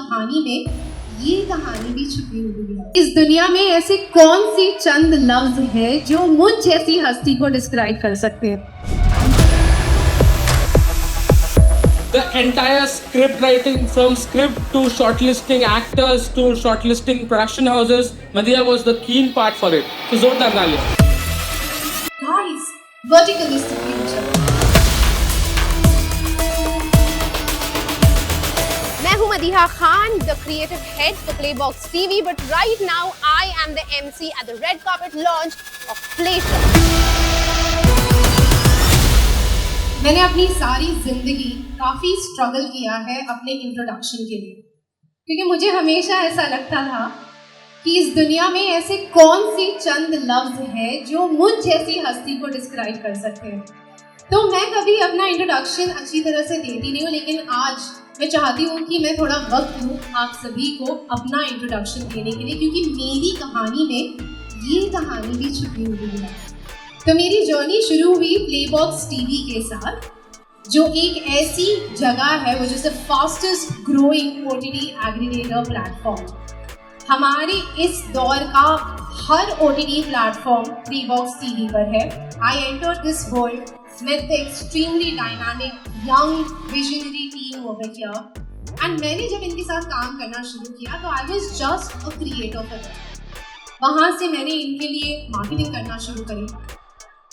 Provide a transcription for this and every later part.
कहानी में ये कहानी भी छुपी हुई है। इस दुनिया में ऐसे कौन सी चंद लफ्ज है जो मुझ जैसी हस्ती को डिस्क्राइब कर सकते हैं? The entire script writing, from script to shortlisting actors to shortlisting production houses, Madhya was the keen part for it. So जोरदार तालियां. Guys, vertical is the future. मैं हूँ Madiha Khan, the creative head for Playbox TV, but right now I am the MC at the red carpet launch of Playbox. मैंने अपनी सारी जिंदगी काफ़ी struggle किया है अपने इंट्रोडक्शन के लिए, क्योंकि मुझे हमेशा ऐसा लगता था कि इस दुनिया में ऐसे कौन सी चंद लफ्ज है जो मुझ जैसी हस्ती को डिस्क्राइब कर सकते हैं। तो मैं कभी अपना इंट्रोडक्शन अच्छी तरह से देती नहीं हूँ, लेकिन आज मैं चाहती हूँ कि मैं थोड़ा वक्त दूँ आप सभी को अपना इंट्रोडक्शन देने के लिए, क्योंकि मेरी कहानी में ये कहानी भी छुपी हुई है। तो मेरी जर्नी शुरू हुई प्लेबॉक्स टीवी के साथ, जो एक ऐसी जगह है वो जैसे fastest growing OTT aggregator platform. हमारे इस दौर का हर ओटीटी प्लेटफॉर्म प्लेबॉक्स टीवी पर है। I entered this world with the extremely dynamic young visionary team over here, and मैंने जब इनके साथ काम करना शुरू किया तो I was just a creator for them। वहाँ से मैंने इनके लिए मार्केटिंग करना शुरू करी,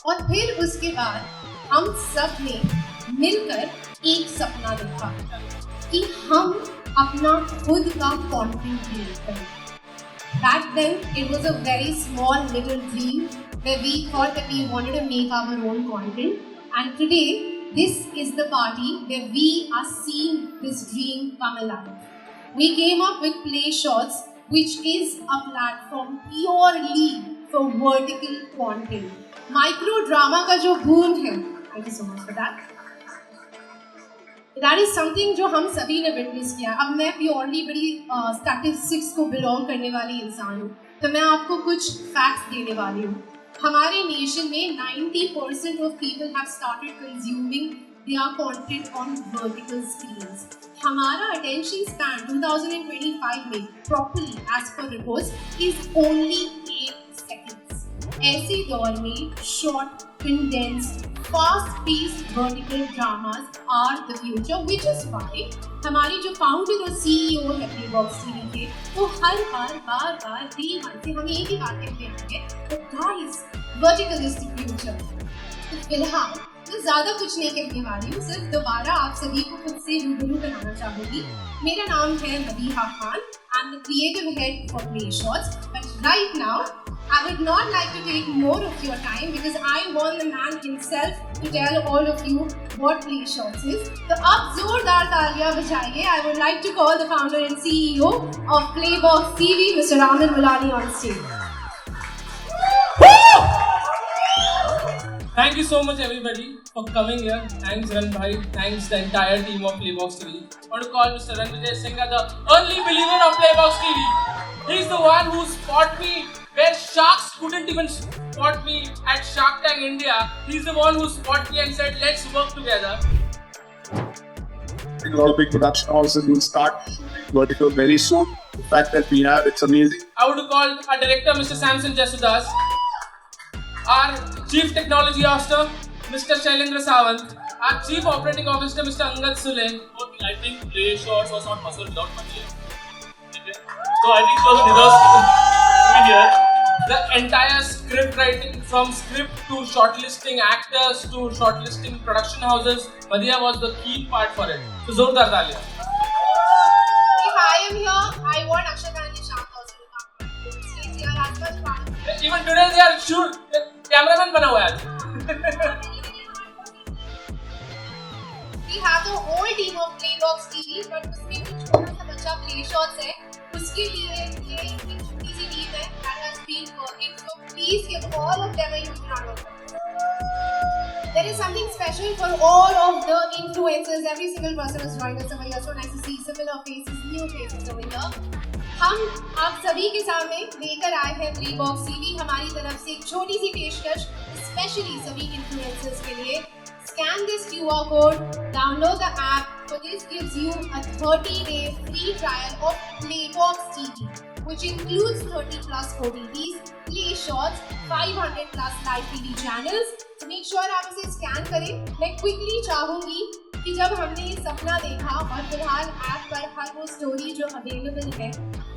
और फिर उसके बाद हम सब ने मिलकर एक सपना देखा कि हम अपना खुद का कंटेंट क्रिएट करें। Back then it was a very small little dream where we thought that we wanted to make our own content, and today this is the party where we are seeing this dream come alive. We came up with Play Shots, which is a platform purely for vertical content. Micro drama का जो boom है, thank you so much for that. That is something जो हम सभी ने witness किया। अब मैं purely बड़ी statistics को belong करने वाली इंसान हूँ, तो मैं आपको कुछ facts देने वाली हूँ। हमारे नेशन में 90% of people have started consuming their content on vertical screens. हमारा attention span 2025 में properly as per reports is only 8 seconds. ऐसे दौर में short, condensed, fast-paced vertical dramas are the future, which is why हमारी जो founder और CEO है प्लेबॉक्स TV के, वो हर बार day one से हमें एक ही बात कहते हैं, तो guys, vertical is the future। तो फिलहाल मैं ज़्यादा कुछ नहीं कहने वाली हूँ, सिर्फ दोबारा आप सभी को खुद से रूबरू बनाना चाहूँगी। मेरा नाम है Madiha Khan, I am the creative head for Play Shots, but right now I would not like to take more of your time because I want the man himself to tell all of you what Play Shots is. तो अब जोरदार तालियां बजाइए। I would like to call the founder and CEO of Playbox TV, Mr. Raman Mulani, on stage. Thank you so much everybody for coming here. Thanks Ran bhai, thanks the entire team of Playbox TV. I want to call Mr. Ranvijay Singha the early believer of Playbox TV. He's the one who spot me where sharks couldn't even spot me at Shark Tank India. He's the one who spot me and said, let's work together. A lot of big production houses will start shooting vertical very soon. The fact that we have, it's amazing. I would call our director, Mr. Samson Jasudas, our Chief Technology Officer, Mr. Shailendra Sawant, our Chief Operating Officer, Mr. Angad Sule. I think Play Shots was not possible without money. Okay. So I think it was deserves to be here. The entire script writing, from script to shortlisting actors to shortlisting production houses, Madhya was the key part for it. So जोरदार तालियां. If I am here, I want Akshata and Nishant also to come. Stay here as much fun. Even today they are shoot cameraman बना हुआ है आज. We have the whole team of Playbox TV, but उसमें भी छोटा सा बच्चा Play Shots है, उसके लिए ये एक छोटी सी टीम है that has been working. So please give all of them a huge round of applause. There is something special for all of the influencers. Every single person is joining us over here. So nice to see similar faces, new faces over here. हम आप सभी के सामने लेकर आए हैं Playbox TV। हमारी तरफ से एक छोटी सी पेशकश स्पेशली सभी इन्फ्लुएंसर्स के लिए। scan this QR code, download the app. So this gives you a 30-day free trial of Playbox TV, which includes 30 plus OTTs, play shots, 500 plus live TV channels. So make sure आप इसे scan करें. मैं quickly चाहूँगी कि जब हमने ये सपना देखा और फिलहाल ऐप पर हर वो स्टोरी जो अवेलेबल है,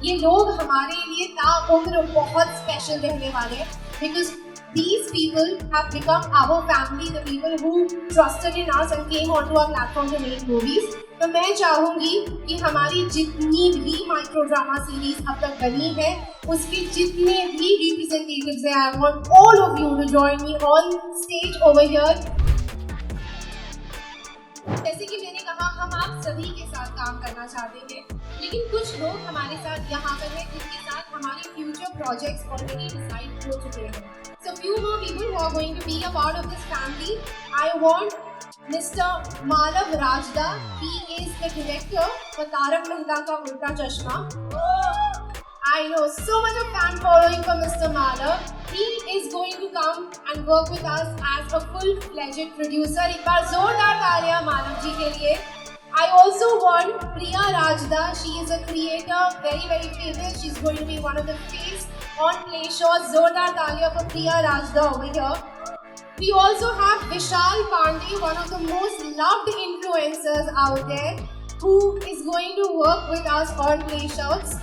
ये लोग हमारे लिए ताउम्र बहुत स्पेशल रहने वाले हैं, because these people have become our family, the people who trusted in us and came onto our platform to make movies. तो मैं चाहूँगी कि हमारी जितनी भी माइक्रो ड्रामा सीरीज अब तक बनी है, उसके जितने भी रिप्रेजेंटेटिव्स हैं, I want all of you to join me on stage over here. जैसे कि मैंने कहा, हम आप सभी के साथ काम करना चाहते हैं, लेकिन कुछ लोग हमारे साथ यहाँ पर हैं जिनके साथ हमारे फ्यूचर प्रोजेक्ट्स ऑलरेडी डिसाइड हो चुके हैं. So few more people who are going to be a part of this family. I want Mr. Malav Rajda. He is the director for Tarak Mehta Ka Ulta Chashma. I know so much of fan following for Mr. Malav. He is going to come and work with us as a full-fledged producer. एक बार जोरदार तालियां मालव जी के लिए. I also want Priya Rajda. She is a creator, very famous. She's going to be one of the face on Play Shows. जोरदार तालियां for Priya Rajda over here. We also have Vishal Pandey, one of the most loved influencers out there, who is going to work with us on Play Shows.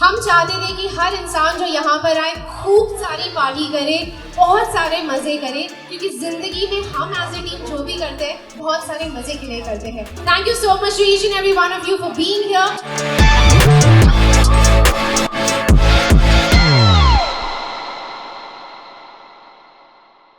हम चाहते थे कि हर इंसान जो यहाँ पर आए खूब सारी पार्टी करे, बहुत सारे मजे करे, क्योंकि जिंदगी में हम एज ए टीम जो भी करते हैं बहुत सारे मजे के लिए करते हैं. Thank you so much to each and every one of you for being here.